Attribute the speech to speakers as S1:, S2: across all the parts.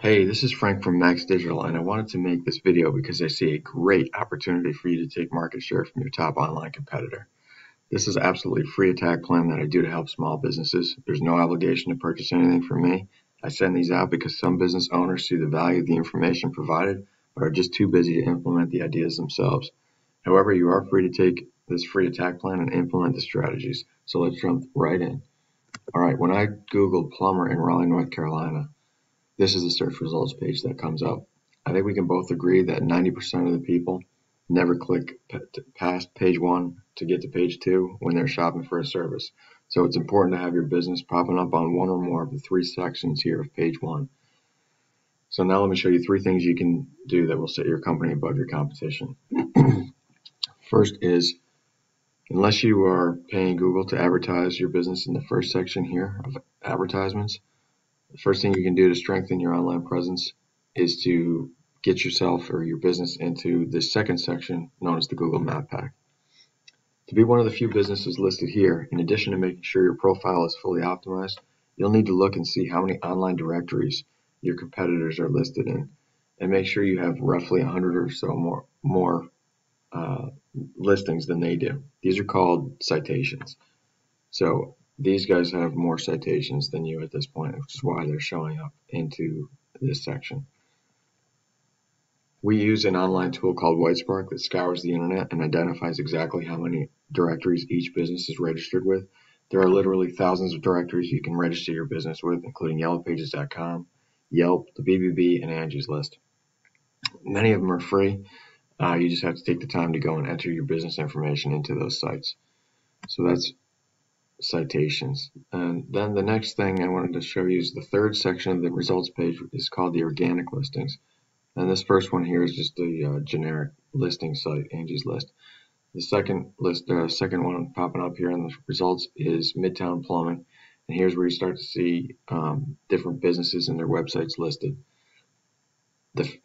S1: Hey, this is Frank from Max Digital, and I wanted to make this video because I see a great opportunity for you to take market share from your top online competitor. This is absolutely a free attack plan that I do to help small businesses. There's no obligation to purchase anything from me. I send these out because some business owners see the value of the information provided, but are just too busy to implement the ideas themselves. However, you are free to take this free attack plan and implement the strategies. So let's jump right in. All right, when I Googled plumber in Raleigh, North Carolina, this is the search results page that comes up. I think we can both agree that 90% of the people never click past page 1 to get to page 2 when they're shopping for a service. So it's important to have your business popping up on one or more of the 3 sections here of page 1. So now let me show you 3 things you can do that will set your company above your competition. First is, unless you are paying Google to advertise your business in the first section here of advertisements, the first thing you can do to strengthen your online presence is to get yourself or your business into this second section known as the Google Map Pack. To be one of the few businesses listed here, in addition to making sure your profile is fully optimized, you'll need to look and see how many online directories your competitors are listed in, and make sure you have roughly 100 or so more listings than they do. These are called citations. So these guys have more citations than you at this point, which is why they're showing up into this section. We use an online tool called Whitespark that scours the internet and identifies exactly how many directories each business is registered with. There are literally thousands of directories you can register your business with, including yellowpages.com, Yelp, the BBB, and Angie's List. Many of them are free. You just have to take the time to go and enter your business information into those sites. So that's citations. And then the next thing I wanted to show you is the third section of the results page is called the organic listings. And this first one here is just a generic listing site, Angie's List. The second one popping up here in the results is Midtown Plumbing. And here's where you start to see different businesses and their websites listed.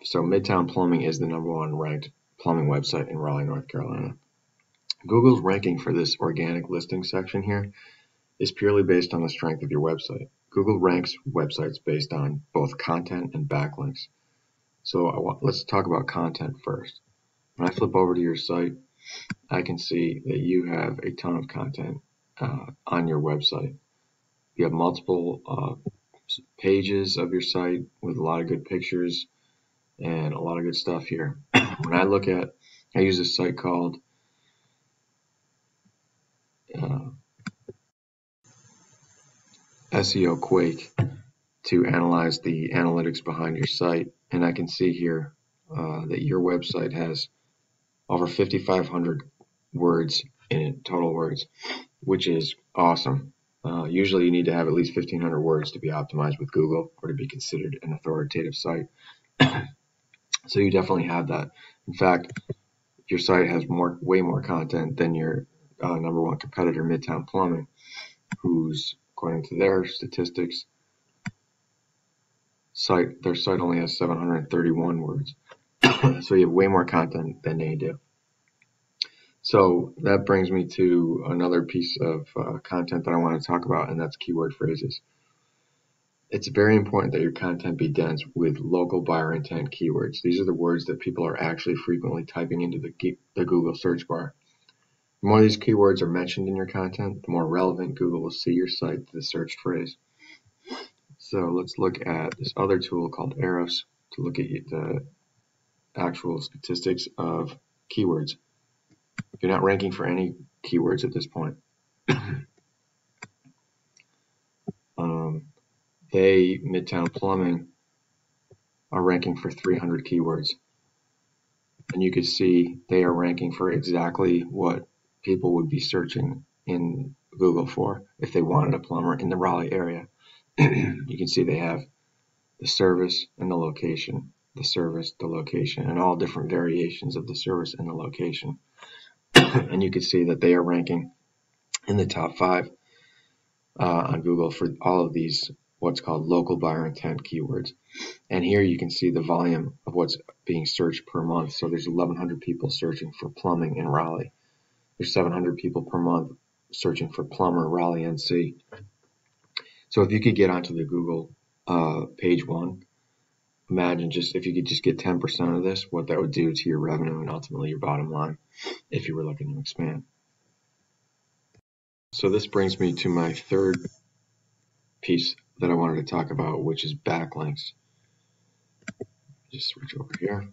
S1: So Midtown Plumbing is the #1 ranked plumbing website in Raleigh, North Carolina. Google's ranking for this organic listing section here is purely based on the strength of your website. Google ranks websites based on both content and backlinks. So let's talk about content first. When I flip over to your site, I can see that you have a ton of content on your website. You have multiple pages of your site with a lot of good pictures and a lot of good stuff here. When I use a site called SEO Quake to analyze the analytics behind your site, and I can see here that your website has over 5,500 words in it, total words, which is awesome. Usually you need to have at least 1,500 words to be optimized with Google or to be considered an authoritative site. So you definitely have that. In fact, your site has way more content than your #1 competitor, Midtown Plumbing, who's, according to their statistics, their site only has 731 words. So you have way more content than they do. So that brings me to another piece of content that I want to talk about, and that's keyword phrases. It's very important that your content be dense with local buyer intent keywords. These are the words that people are actually frequently typing into the Google search bar. The more these keywords are mentioned in your content, the more relevant Google will see your site to the searched phrase. So let's look at this other tool called Arrows to look at the actual statistics of keywords. You're not ranking for any keywords at this point. Midtown Plumbing, are ranking for 300 keywords. And you can see they are ranking for exactly what people would be searching in Google for if they wanted a plumber in the Raleigh area. You can see they have the service and the location, the service, the location, and all different variations of the service and the location. And you can see that they are ranking in the top 5 on Google for all of these what's called local buyer intent keywords. And here you can see the volume of what's being searched per month. So there's 1,100 people searching for plumbing in Raleigh. There's 700 people per month searching for Plumber Raleigh NC. So if you could get onto the Google page 1 imagine just if you could just get 10% of this, what that would do to your revenue and ultimately your bottom line if you were looking to expand. So this brings me to my third piece that I wanted to talk about, which is backlinks. Just switch over here.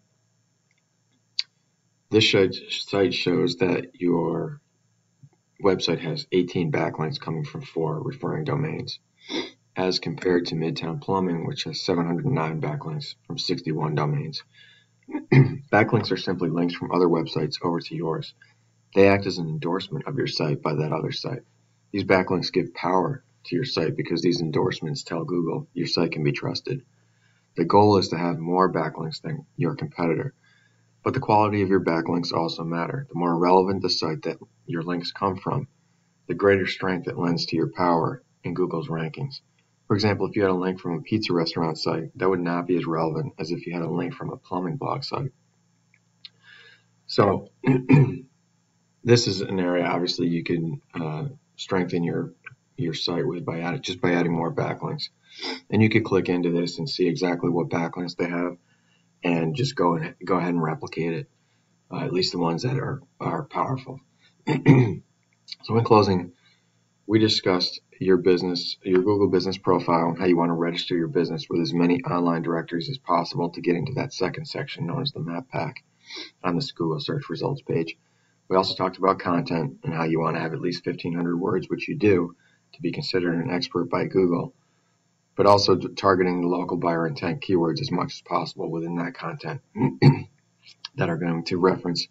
S1: This site shows that your website has 18 backlinks coming from 4 referring domains, as compared to Midtown Plumbing, which has 709 backlinks from 61 domains. Backlinks are simply links from other websites over to yours. They act as an endorsement of your site by that other site. These backlinks give power to your site because these endorsements tell Google your site can be trusted. The goal is to have more backlinks than your competitor, but the quality of your backlinks also matter. The more relevant the site that your links come from, the greater strength it lends to your power in Google's rankings. For example, if you had a link from a pizza restaurant site, that would not be as relevant as if you had a link from a plumbing blog site. So this is an area obviously you can strengthen your site with by adding more backlinks. And you could click into this and see exactly what backlinks they have and just go ahead and replicate it, at least the ones that are powerful. So in closing, we discussed your Google business profile, and how you want to register your business with as many online directories as possible to get into that second section known as the map pack on this Google search results page. We also talked about content and how you want to have at least 1,500 words, which you do, to be considered an expert by Google, but also targeting the local buyer intent keywords as much as possible within that content that are going to reference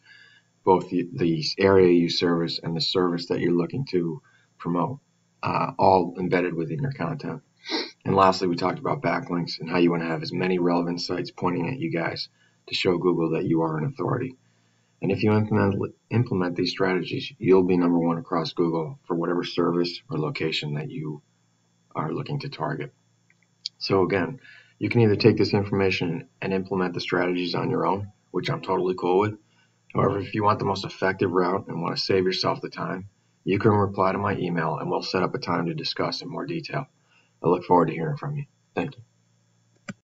S1: both the area you service and the service that you're looking to promote, all embedded within your content. And lastly, we talked about backlinks and how you want to have as many relevant sites pointing at you guys to show Google that you are an authority. And if you implement these strategies, you'll be number one across Google for whatever service or location that you are looking to target. So again, you can either take this information and implement the strategies on your own, which I'm totally cool with. However, if you want the most effective route and want to save yourself the time, you can reply to my email and we'll set up a time to discuss in more detail. I look forward to hearing from you. Thank you.